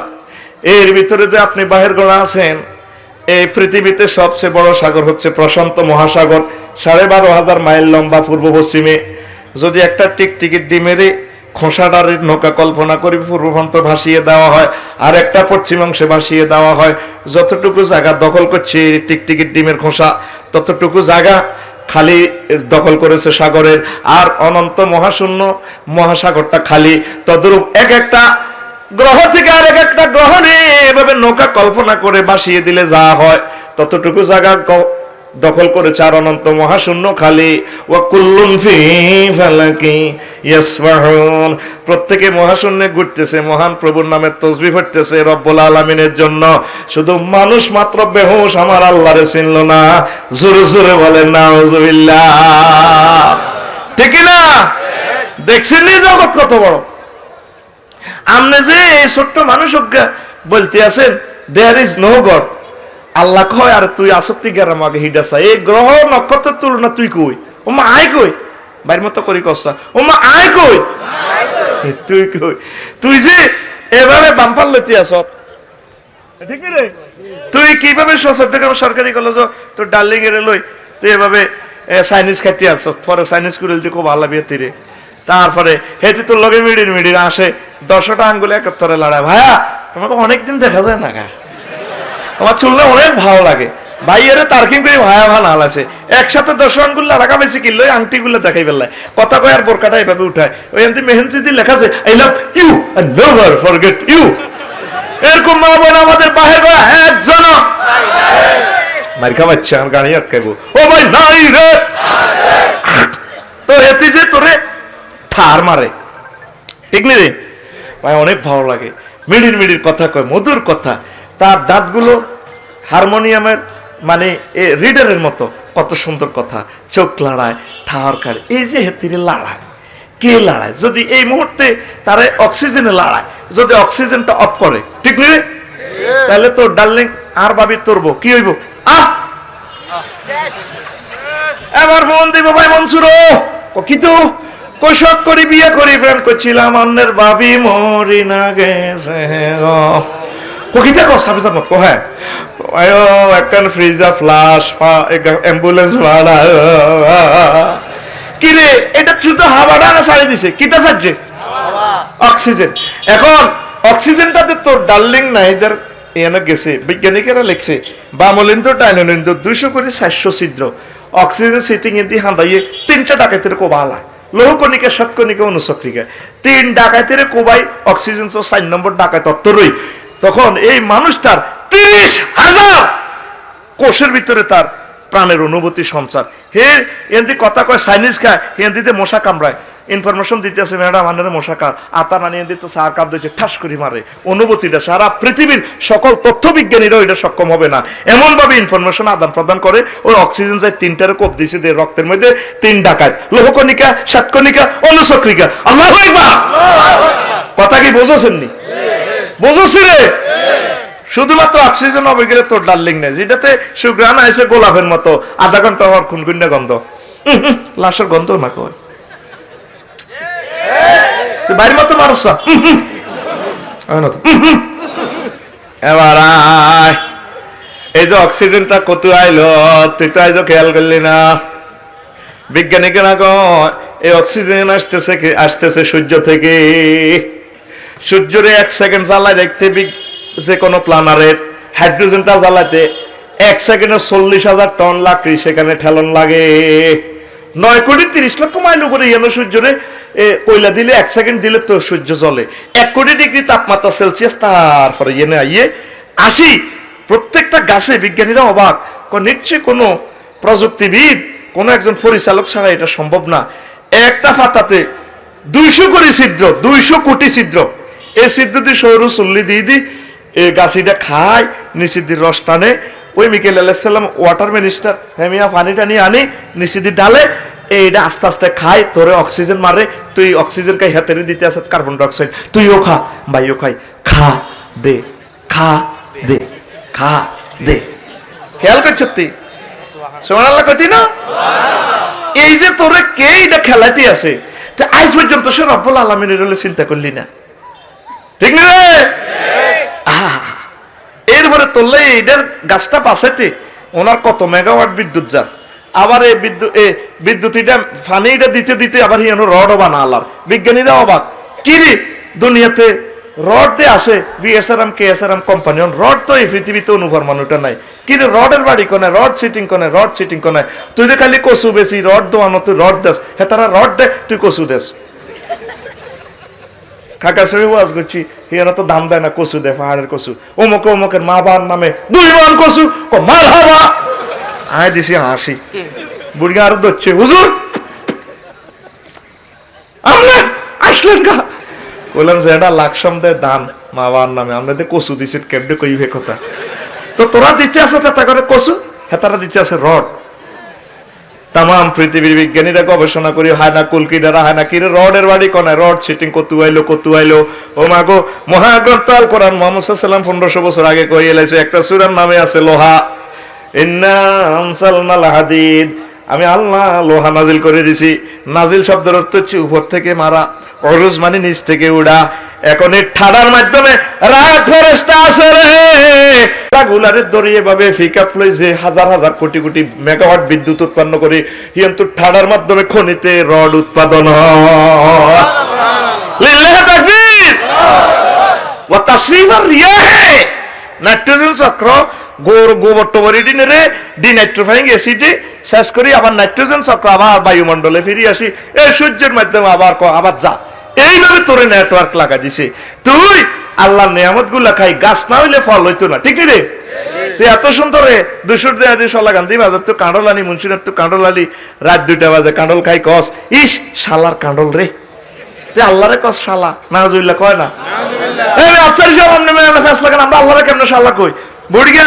এর ভিতরে যে আপনি বাহির গড়া আছেন, এই পৃথিবীতে সবচেয়ে বড় সাগর হচ্ছে প্রশান্ত মহাসাগর, 12,500 মাইল লম্বা পূর্ব পশ্চিমে। যদি একটা টিকটিকির ডিমের খোসাটার নৌকা কল্পনা করি পূর্ব প্রান্ত ভাসিয়ে দেওয়া হয় আর একটা পশ্চিমাংশে ভাসিয়ে দেওয়া হয়, যতটুকু জায়গা দখল করছে টিকটিকির ডিমের খোসা, ততটুকু জায়গা খালি দখল করেছে সাগরের। আর অনন্ত মহাশূন্য মহাসাগরটা খালি। তদ্রূপ এক একটা গ্রহ থেকে আর এক একটা গ্রহ নিয়ে এভাবে নৌকা কল্পনা করে ভাসিয়ে দিলে যা হয়, ততটুকু জায়গা দখল করেছে আর অনন্ত মহাশূন্য খালি। ওয়া কুল্লুন ফি ফালাকি ইয়াসবাহুন। প্রত্যেকে মহাশূন্যে ঘুরতেছে, মহান প্রভুর নামে তাসবিহ পড়তেছে রব্বুল আলামিনের জন্য। শুধু মানুষ মাত্র বেহুশ আমার আল্লাহরে চিনল না। জোরে জোরে বলেন নাউযুবিল্লাহ। ঠিক না? দেখছেন নি জগৎ কত বড়? আপনি যে এই ছোট্ট মানুষ বলতে আছেন দেয়ার ইজ নো গড, আল্লাহ কয় আর তুই আসত্তি গেরাম আগে হিডাসা। এই গ্রহ নক্ষত্রের তুলনা তুই কই? ও মা আয় কই? বাইর মতো করি কসা। ও মা আয় কই? তুই কই? তুই যে এভাবে বাম্পার লইতে আস, ঠিক রে? তুই কিভাবে সরকারি কলেজ তোর ডার্লিং এর লই তুই এভাবে চাইনিজ খাইতে আসছ, পরে চাইনিজ করে খুব ভালো বিয়ে তীরে। তারপরে হেঁটে তোর লগে মিডির আসে 10টা আঙ্গুলে একাত্তরে লড়ায়। ভাইয়া তোমাকে অনেকদিন দেখা যায় না, তোমার চুলটা অনেক ভালো লাগে। ভাইয়েরে তার্কিং করে ভায়া ভাল হাল আছে, একসাথে 10 আঙ্গুল লাগা বেশি কিনলো, আংটি গুলো দেখাই ফেললায়, কথা কয় আর বোরকাটা এভাবে উঠায়। ওই এমনি মেহেন্দি লেখা আছে I love you and never forget you. এরকম মা বোন আমাদের বাহির করে একজন মার খাওয়াচ্ছে, আমার গাড়ি আটকাইবো। ও ভাই নাই রে, তো এতে যে তোরে ঠার মারে, ঠিক নি রে ভাই? অনেক ভালো লাগে, মিডির কথা কয়, মধুর কথা। তার দাঁতগুলো হারমোনিয়ামের মানে রিডারের মতো, কত সুন্দর কথা, চোখ লড়ায়, ঠার কাড়ে। এই যে হেতিরে লড়ায়, কে লড়ায়? যদি এই মুহূর্তে তারা অক্সিজেনে লড়ায়, যদি অক্সিজেনটা অফ করে, ঠিক নি রে? তাহলে তোর ডার্লিং আর ভাবি তোরবো কি হইব? এবার ফোন দিব ভাই মনসুর, ও কিন্তু কৌশক করি বিয়ে করি প্রেম করছিলাম, অন্যের ভাবি মরি না গেছে কোকিটা কো সাবিসার মত কো। হ্যাঁ আয়ো একখান ফ্রিজা ফ্লাশ অ্যাম্বুলেন্স ভাড়া কি রে? এটা শুধু হাওয়াটা না ছাড়ি দিছে, কিটা ছাড়ছে? অক্সিজেন। এখন অক্সিজেনটাতে তোর ডার্লিং নাইদের এনে গেছে, বিজ্ঞানীরা লিখছে বামলিন্দ ডাইনোলিন্দ 200 করে 400 ছিদ্র, অক্সিজেন সিটিং এ দিয়ে হাঁদাইয়ে 3টা ডাকাতের কোবালা, লৌহকণিকা সাতকণিকা অনুচক্রিকা 3 ডাকাতের কোবাই অক্সিজেন 4 নম্বর ডাকাত তত্ত্বরই। তখন এই মানুষটার 30,000 কোষের ভিতরে তার প্রাণের অনুভূতি সঞ্চার। হে এমনি কথা কয় চাইনিজ খায়, হিন্দিতে মশা কামড়ায়, ইনফরমেশন দিতে আছে ম্যাডাম আনের মশা কার আতা নানি এমনি তো সার কাপ দিচ্ছে, ঠাস করে মারে। অনুভূতিটা সারা পৃথিবীর সকল তথ্য বিজ্ঞানীরাও এটা সক্ষম হবে না, এমন ভাবে ইনফরমেশন আদান প্রদান করে। ওই অক্সিজেন যায় 3টার কোপ দিছে, রক্তের মধ্যে 3 ডাকাত, লৌহকণিকা সাতকণিকা অনুচক্রিকা। আল্লাহু আকবার। কথা কি বুঝছেন নি? বুঝছি রে? শুধুমাত্র অক্সিজেন হবে গেলে তোর ডার্লিং নেই, যেটাতে সুগ্রান আইসে গোলাপের মতো, আধা ঘন্টা হওয়ার খুনগুন্ডা গন্ধ, লাশের গন্ধ না কয় তুই বাইরের মতো মানুষ। এবার এই যে অক্সিজেনটা কত আইলো, তুই তো আইজো খেয়াল করলি না। বিজ্ঞানীরা কয় এই অক্সিজেন আসতেছে সূর্য থেকে। সূর্যরে 1 সেকেন্ড জ্বালায় দেখতে যে কোনো প্ল্যানারের হাইড্রোজেনটা জ্বালাতে 1 সেকেন্ডে 40,000 টন লাকড়ি সেখানে ঠেলন লাগে। 9 কোটি 30 লক্ষ মাইল উপরে সূর্যরে কয়লা দিলে 1 সেকেন্ড দিলে তো সূর্য জ্বলে 1 কোটি ডিগ্রি তাপমাত্রা সেলসিয়াস। তারপরে আইয়ে আসি প্রত্যেকটা গাছে বিজ্ঞানীরা অবাক, নিশ্চয়ই কোনো প্রযুক্তিবিদ, কোনো একজন পরিচালক ছাড়া এটা সম্ভব না। একটা পাতাতে 200 কোটি ছিদ্র, 200 কোটি ছিদ্র। এই ছিদ্র দিয়ে সৌর চুল্লি দিয়ে দিই, এই গাছিটা খায়, নিচে দিয়ে রস টানে। ওই মিকেল আলাইহিস সালাম ওয়াটার মিনিস্টার হেমিয়া পানি টানি আনি নিচে দিয়ে ডালে, এইটা আস্তে আস্তে খায়, তোরে অক্সিজেন মারে, তুই অক্সিজেন খাই হাতেরে দিতে আসে কার্বন ডাইঅক্সাইড, তুইও খা ভাইও খাই, খা দে খা দে খা দে। খেয়াল করছ তুই? সুবহানাল্লাহ কইতি না? এই যে তোরে কে এটা খেলাতে আসে, আজ পর্যন্ত সে রব্বুল আলামিনের চিন্তা করলি না, ঠিক না রে? এরপরে তোলে এটার গাছটা পাশাইতে ওনার কত মেগাওয়াট বিদ্যুৎ যার, আবার এই বিদ্যুৎ এটা ফানি এটা দিতে দিতে আবার হিয়ানো রডও বানা আলার। বিজ্ঞানীরা অবাক, কি রে দুনিয়াতে রড দিয়ে আসে বিএসআরএম কেএসআরএম কোম্পানি, রড তো এই পৃথিবীতে অনুপরমাণুটা নাই, কিন্তু রডের বাড়ি কোনে, রড সিটিং কোনে, রড সিটিং কোনে। তুই যে খালি কচু বেশি রড দোয়ানো, তুই রড দেস, হে তারা রড দে, তুই কচু দেস। কাকার সঙ্গে ওয়াজ করছি, হিয়ানো তো দাম দেয় না, কচু দেয়, পাহাড়ের কচু, অমুকে অমুকের মা বাবার নামে 2 মণ কচু, মার হাবা আয় দিছি হাসি। বুড়ি আরো ধরছে, হুজুর আমরা আসলেন কা? বললাম যে এটা লাকসাম দেয় দান মা বাবার নামে, আমরা কচু দিছি, কেমনে কইবে কথা। তো তোরা দিতে আসো তা করে কচু, হ্যাঁ তারা দিতে আছে রড। তাম পৃথিবীর বিজ্ঞানীরা গবেষণা করি, হয় না কুলকিডারা, হয় না কি রডের বাড়ি কোনে, রড সিটিং কতু আইলো। ও মাগো, মহাগ্রন্থ আল কোরআন মুহাম্মদ সাল্লাল্লাহু আলাইহি ওয়াসাল্লাম 1500 বছর আগে কই এলাইছে, একটা সূরার নামে আছে লোহা। ইন্না আনসালনাল হাদিদ, আমি আল্লাহ লোহা নাজিল করে দিছি। নাজিল শব্দের অর্থ হচ্ছে উপর থেকে মারা, অরুজ মানে নিচ থেকে উড়া। এখন এই ঠাডার মাধ্যমে রাত ফেরেশতা আছে রে, গুলারে দড়িয়ে ভাবে পিকআপ লইছে হাজার হাজার কোটি কোটি মেগাওয়াট বিদ্যুৎ উৎপন্ন করে কিন্তু ঠাডার মাধ্যমে খনিতে রড উৎপাদন হয়। লিল্লাহি তাকবীর ওয়া তাসরিফার রিয়াহে, নাইট্রোজেন চক্র গোবর টোবরি দিনে ডিনাইট্রোফাইং অ্যাসিডে শেষ করি আবার নাইট্রোজেন চক্র আবার বায়ুমণ্ডলে ফিরে আসি, এই সূর্যের মাধ্যমে আবার যা, এইভাবে তোরে নেটওয়ার্ক লাগা দিছে। তুই আল্লাহর নিয়ামত গুলা খাই, গাছ না হইলে ফল হইতো না, ঠিক রে? তুই এত সুন্দর রে 200 টাকা দিয়ে সলাগান্ধি বাজার তো কাঁডল আনি, মুন্সিনার তো কাঁডল আলি, রাত 2টা বাজে কাঁডল খাই কস, ইস শালার কাঁডল রে, তুই আল্লাহরে কস শালা, নাউজুবিল্লাহ কয় না? আফসারি সব আমনে মেনে ফেসলা কেন, আমরা আল্লাহরে কেমনে শালা কই? বুড়িগা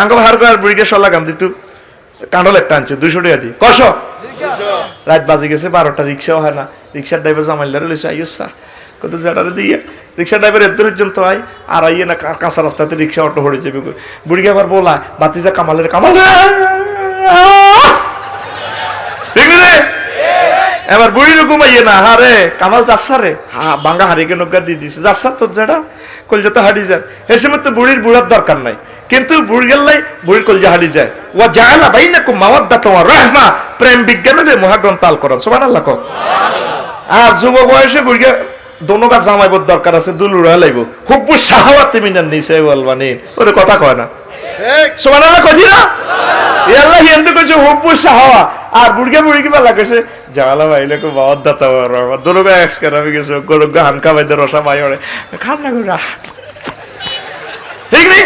আঙ্কল হার কর, বুড়িগা সলাগান্ধি তুই কাঁডল একটা আনছো 200 টাকা দিয়ে, কস রাত বাজে গেছে 12টা, রিক্সাও হয় না, রিক্সার ড্রাইভার জামাইলারে লইছে, আইসা কত জেটারে দিয়ে রিক্সা ড্রাইভার এত পর্যন্ত হয় আর আইয়ে না কাঁচা রাস্তাতে রিক্সা অটো হয়ে যাবে। বুড়িকে আবার বলা বাতিজা কামালের কামাল, এবার বুড়ি রকম আইয়ে না, হারে কামাল যাচ্ছা রে, বাঙ্গা হারিকে নৌকা দিয়ে দিছে, যাচ্ছা তোর যেটা কলজাতে হাঁটি যায়, এ সময় তো বুড়ির বুড়ার দরকার নাই, কিন্তু বুড়ি গেলাই বুড়ির কলজা হাঁটি যায়। ও জায়লা ভাই না খুব মাওয়াদ্দা তোমার রাহমা, প্রেম বিজ্ঞানের মহাগ্রন্থ আল করেন সুবহানাল্লাহ কও। আর যুব বয়সে বুড়িকে দোনো গাছ জামাইবর দরকার আছে, দুলুরা লাইব হুব্বু শাহাওয়াতে মিনান নিসা ওয়াল বানিন, ওরে কথা কয় না সুবহানাল্লাহ কইছি না? আল্লাহ হিন্দু কইছে হুব্বু শাহাওয়া, আর বুড়িকে বলা কইছে জালা ভাইলে কো মাওয়াদ্দা তোমার রাহমা, দোনো গাছ এক্সকার আমি গেছে গোলগা হানকা বাইদে রসা বাইরে খান না কইরা, ঠিক নেই?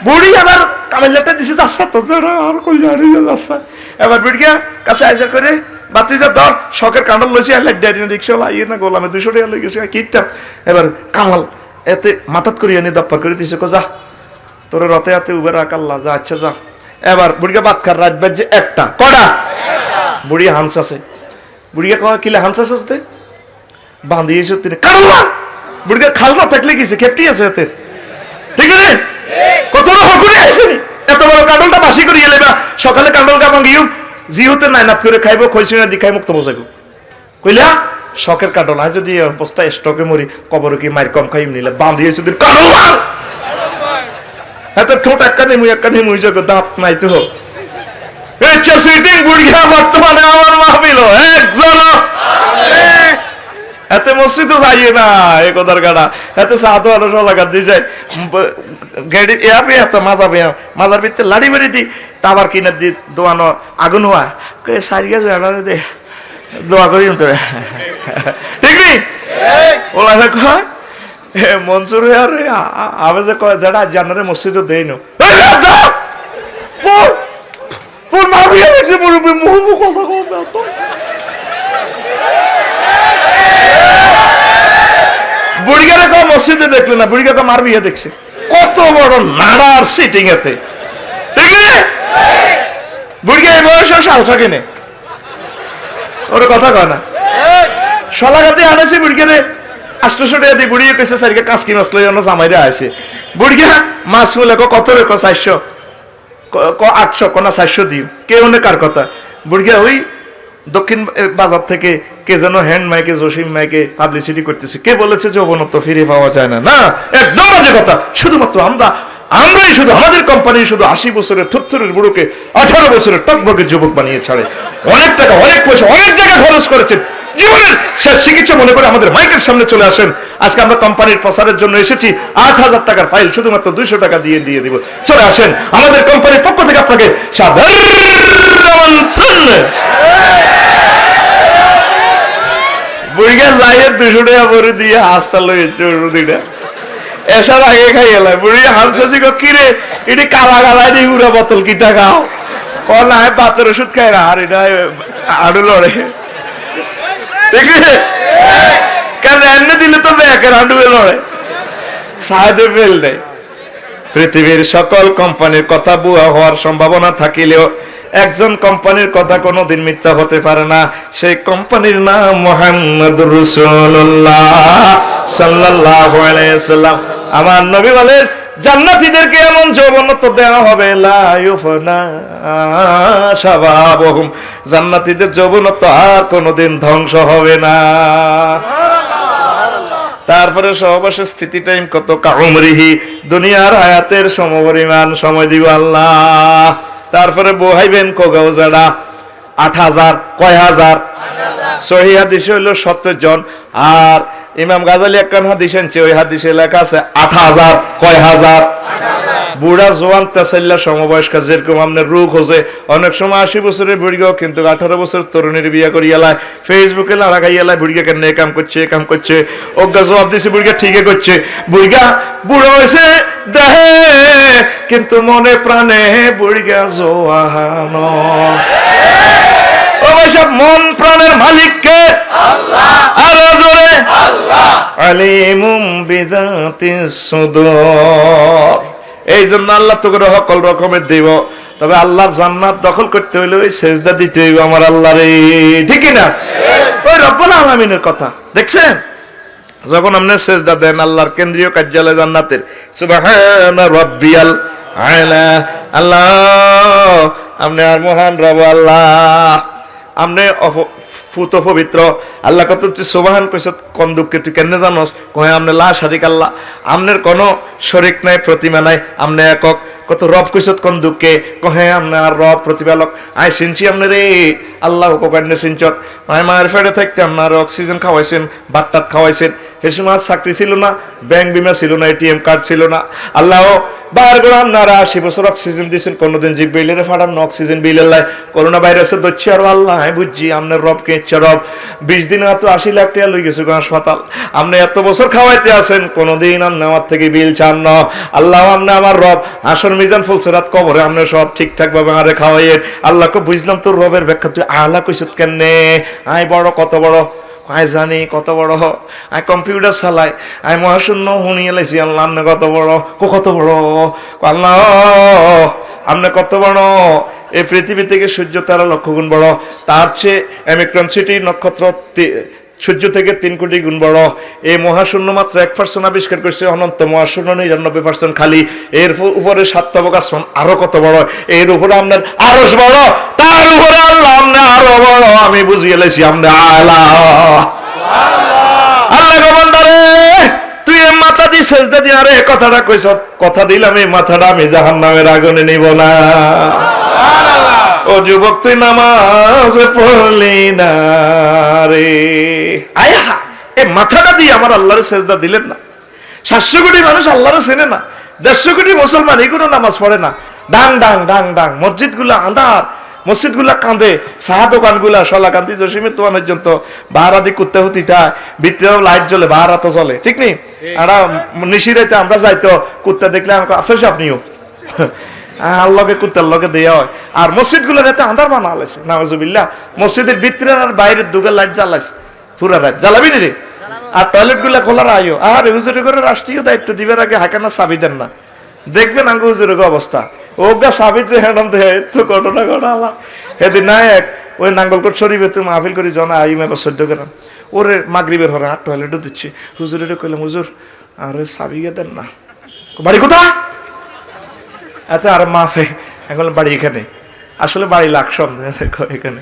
বুড়ি আবার কামেলাটা দিছে যাচ্ছা তো আর কই জানি যাচ্ছা, এবার বুড়িকে কাছে আইসা করে বাতিজা ধর শখের কাঁডল লইছি, আল্লাহ ড্যাডি রিক্সাওয়ালা আইয়ে না গোলামে 200 টাকা লই গেছে কিতাম। এবার কামাল এতে মাথাত করে এনে দপ্পর করে দিছে, কো যা তোর রতে হাতে উবে রাখ আল্লাহ, যা আচ্ছা যা। এবার বুড়িকে বাদ খার রাত বাজে 1টা, কটা বুড়ি হামস আছে, বুড়িকে কয় কিলে হামস আছে বাঁধিয়েছে তিনি কাঁডল না, বুড়িকে খাল না থাকলে গেছে খেপটি আছে এতে, ঠিক আছে? কত হকুরে আইসেনি এত বড় কাঁডলটা বাসি করে এলে বা সকালে কাঁডল কামাং গিয়ে জিহুতে নাইনাত করে খাইব, খইছি না দি খাই মুক্ত বসাইব কইলা শখের কাঁডল, আজ যদি অবস্থা স্টকে মরি কবর কি মার কম খাইম নিলে বাঁধিয়েছে দিন কাঁডল বাল, এত ঠোঁট একটা নেমুই যোগ দাঁত নাই তো ইচ্ছা সুইটিং বুড়িয়া বর্তমানে আমার মাহফিল একজন এতে মসজিদও যাইয়ে না এ কথার গাড়া, এতে সাধু আলো লাগা দিয়ে যায় গেড়ি এপে এত মাজার ভিতরে লাড়ি বেড়ি দি তাবার কিনে দি দোয়ানো আগুন হওয়া কে সারিয়া যায় দে দোয়া করি তোরে, ঠিক নেই? ওলা কয় মনসুর আর আবে যে কয় যেটা জানারে মসজিদও দেই নো তোর মা বিয়ে দেখছে মুরব্বী মুহু কথা কম বুড়িগারে কয় মসজিদে দেখলে না, বুড়িগা কয় মার বিয়ে দেখছে, কত বড় নাড়ার সিটিং এতে, ঠিক না? বুড়িগা এই বয়সে সাল থাকে নে, ওর কথা কয় না সলাগাতে আনেছে বুড়িগারে 800 টাকা দিয়ে, বুড়িয়ে কেছে সারিকে কাঁচকি মাছ লই অন্য জামাইরে আছে, বুড়িগা মাছ বলে কত রে 400 800 কোনা 400 দিও, কে অনেক কার কথা, বুড়িগা ওই দক্ষিণ বাজার থেকে কে যেন হ্যান্ড মাইকে জসিম মাইকে পাবলিসিটি করতেছে, কে বলেছে যৌবনত্ব ফিরে পাওয়া যায় না, না একদম বাজে কথা। শুধুমাত্র আমরাই শুধু আমাদের কোম্পানি শুধু 80 বছরের থুরথুরের বুড়োকে 18 বছরের টকবকে যুবক বানিয়ে ছাড়ে, অনেক টাকা অনেক পয়সা অনেক জায়গায় খরচ করেছেন, জীবনের শেষ চিকিৎসা মনে করে আমাদের মাইকের সামনে চলে আসেন। আজকে আমরা কোম্পানির প্রচারের জন্য এসেছি, 8000 টাকার ফাইল শুধুমাত্র 200 টাকা দিয়ে দিব, চলে আসেন আমাদের কোম্পানির পক্ষ থেকে আপনাকে সাদর আমন্ত্রণ। বুড়িগা যাইয়ে 200 টাকা ভরে দিয়ে হাসটা লইছে ওষুধটা এসার আগে খাই এলাই, বুড়ি হামসাছি কিরে এটি কালা কালাই দিয়ে উড়া বোতল কিটা খাও, কল না বাতের ওষুধ খাই না, আর এটা আড়ু লড়ে, ঠিক আছে? কারণ এনে দিলে তো ব্যাকের আডুয়ে লড়ে সাহায্য ফেল দেয়। পৃথিবীর সকল কোম্পানির কথা বুয়া হওয়ার সম্ভাবনা থাকিলেও একজন কোম্পানির কথা কোনোদিন মিথ্যা হতে পারে না, সেই কোম্পানির নাম মুহাম্মদুর রাসূলুল্লাহ সাল্লাল্লাহু আলাইহি ওয়াসাল্লাম। আমার নবী বলেন জান্নাতীদেরকে এমন যৌবনত্ব দেওয়া হবে লা ইউফনা শাবাবুহুম, জান্নাতীদের যৌবনত্ব আর কোনোদিন ধ্বংস হবে না। তারপরে সহবাসের স্থিতি টাইম কত, কাউমরিহি, দুনিয়ার হায়াতের সমপরিমাণ সময় দিব আল্লাহ। তারপরে বহাইবেন কোগাউজাড়া ৮,০০০, কয় হাজার? সহিহ হাদিসে হইল ৭০ জন। আর ইমাম গাজালি একখান হাদিস আনছে, ওই হাদিসে লেখা আছে ৮,০০০, কয় হাজার? বুড়া জোয়ান তেসাল্লা সমবয়স্কা, যেরকম আপনার রোগ হচ্ছে অনেক সময় ৮০ বছরের বুড়িগাও কিন্তু ১৮ বছর তরুণীর বিয়ে করিয়ালায়, ফেসবুকে লাগাইয়ালায় বুড়িগা কেন এ কাম করছে, এ কাম করছে, অজ্ঞা জবাব দিছে বুড়িগা ঠিকই করছে। বুড়িগা বুড়ো হয়েছে দেহে কিন্তু মনে প্রাণে বুড়িগা জোয়ান। ও ভাই সব মন প্রাণের মালিককে আল্লাহ, আরো জোরে আল্লাহ। আলিমুম বিযাতিস সুদূর। এই জন্য আল্লাহ তো করে সকল রকমের দিব, তবে আল্লাহর জান্নাত দখল করতে হইলে ওই সেজদা দিতে হইব আমার আল্লাহরে, ঠিক না? ওই রব্বুল আলামিনের কথা দেখছেন, যখন আপনি সেজদা দেন আল্লাহর কেন্দ্রীয় কার্যালয় জান্নাতের, সুবহানা রাব্বিয়াল আলা, আল্লাহ আপনি আর মহান রব আল্লাহ, আপনি ফুত পবিত্র আল্লাহ। কত তুই সুবহান কইছ, কোন দুঃখে তুই কেন জানোস? কয় আপনি লা শারিক আল্লাহ, আপনার কোনো শরিক নাই, প্রতিমা নাই, আপনি একক। কত রব কইছ কোন দুঃখে? কহে আপনার রব প্রতিপালক। আই চিনছি আপনি রে আল্লাহ, কোকান্নে চিনচত। আই মায়ের ফেড়ে থাকতে আপনার অক্সিজেন খাওয়াইছেন, বাট্টাত খাওয়াইছেন। সে সময় চাকরি ছিল না, ব্যাংক বিমা ছিল না, এটিএম কার্ড ছিল না। আল্লাহ বার করে আপনারা ৮০ বছর অক্সিজেন দিয়েছেন, কোনোদিন জিপ বিলের ফাটান অক্সিজেন বিলের লাই, করোনা ভাইরাসের দচ্ছে আর আল্লাহ বুঝছি আপনার রবকে ইচ্ছা রব। ২০ দিনে এত ৮০ লাখ টাকা লই গেছে হাসপাতাল, আপনি এত বছর খাওয়াইতে আছেন, কোনোদিন আপনি আমার থেকে বিল চান না। আল্লাহ আপনি আমার রব, আসর মিজান ফুলসরাত কবরে আপনি সব ঠিকঠাক ভাবে আরে খাওয়াইয়েন। আল্লাহকে বুঝলাম তোর রবের ব্যাখ্যা, তুই আলা কইছত কেনে? আয় বড়, কত বড়? আয় জানি কত বড়, আয় কম্পিউটার চালাই, আয় মহাশূন্য শুনিয়ে লাইছি আল্লাহ আপনি কত বড়। কত বড়? আল্লাহ আপনি কত বড়? এই পৃথিবী থেকে সূর্য তারা ১,০০,০০০ গুণ বড়, তার চেয়ে অ্যামিক্রন সিটি নক্ষত্র সূর্য থেকে ৩ কোটি গুণ বড়। এই মহাশূন্য মাত্র ১% আবিষ্কার করছে, অনন্ত মহাশূন্য ৯৯% খালি। এর উপরে ৭ তবক আসমান আরো কত বড়, এর উপরে আপনার আরো বড়, তার উপরে আল্লাহ আপনি আরো বড়। আমি বুঝিয়ে লেছি আপনি আল্লাহ। আল্লাহ গোবন্দারে তুই এ মাথা দিয়ে সেজদা দিয়ে আরে কথাটা কইছ, কথা দিলাম এই মাথাটা আমি জাহান্নামের আগুনে নিব না। ও যুবক তুই নামাজ পড়লি না রে, আয়া এই মাথাটা দিয়ে আমার আল্লাহরে সেজদা দিলেন না। ৭০০ কোটি মানুষ আল্লাহরে চেনে না, ১৫০ কোটি মুসলমান এগুলো নামাজ পড়ে না। ডাং ডাং ডাং ডাং মসজিদ গুলা আন্ধার, মসজিদ গুলা কাঁদে, চাহা দোকান গুলা সলা কান্দি জসিমের তো পর্যন্ত বাহারা দি কুত্তে হুতি থাকে, ভিতরে লাইট জ্বলে, বাহারা তো চলে, ঠিক নেই? আর নিশিরাইতে আমরা যাইতো, কুত্তা দেখলে আমাকে আফসোস আপনিও আল্লাহকে কুত্তার লগে দেওয়া হয়। আর মসজিদ গুলো যাতে আন্ধার বানা লাইছে, নাউজুবিল্লাহ। মসজিদের ভিতরে আর বাইরের দুগের লাইট জ্বালাইছে পুরা রাত, জ্বালাবি রে। আর টয়লেট গুলা খোলা রাইও। আর হুজুরে করে রাষ্ট্রীয় দায়িত্ব দিবার আগে হাকানা চাবি দেন না, দেখবেন আঙ্গু হুজুরের অবস্থা। ওগা সাবিত যে হ্যাঁ তো ঘটনা ঘটালাম সেদিন না এক ওই নাঙ্গলকোট শরীফে তুমি মাহফিল করি জনা আইম এবার ১৪ গ্রাম ওরে মাগরিবের হরে আর টয়লেটও দিচ্ছি। হুজুরের কইলাম হুজুর আরে সাবিয়ে দেন না, বাড়ি কোথায়? এত আর মাফে এখন বাড়ি এখানে, আসলে বাড়ি লাকসম এখানে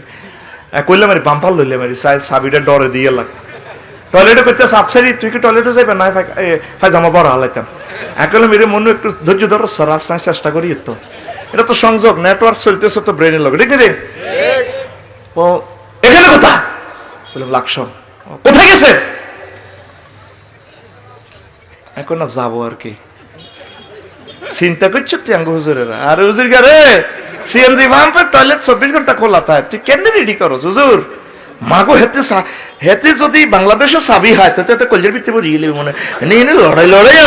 কইলাম আরে বাম্পাল লইলাম আরে সাবিটা ডরে দিয়ে লাগ। টয়লেটে করতে সাফসারি, তুই কি টয়লেটে যাইবে না? ফাইজামা বড় হালাইতাম। এখন মেরে মনে একটু ধৈর্য ধরো, সারা চেষ্টা করি। তো এটা তো সংযোগ, নেটওয়ার্ক চলতেছে তো ব্রেনের লগে, ঠিক রে? ও এখানে কোথা? বললাম লাকসম। কোথায় গেছে? এখন না যাবো আর কি, চিন্তা করছো তুই আঙ্গু হুজুরেরা। আরে হুজুর গে রে সিএনজি পাম্পের টয়লেট ২৪ ঘন্টা খোলা থাকে, তুই কেন রেডি করো হুজুর? মাগো হেতে যদি বাংলাদেশের চাবি হয় তো কলজের ভিতরে মনে লড়াই লড়াই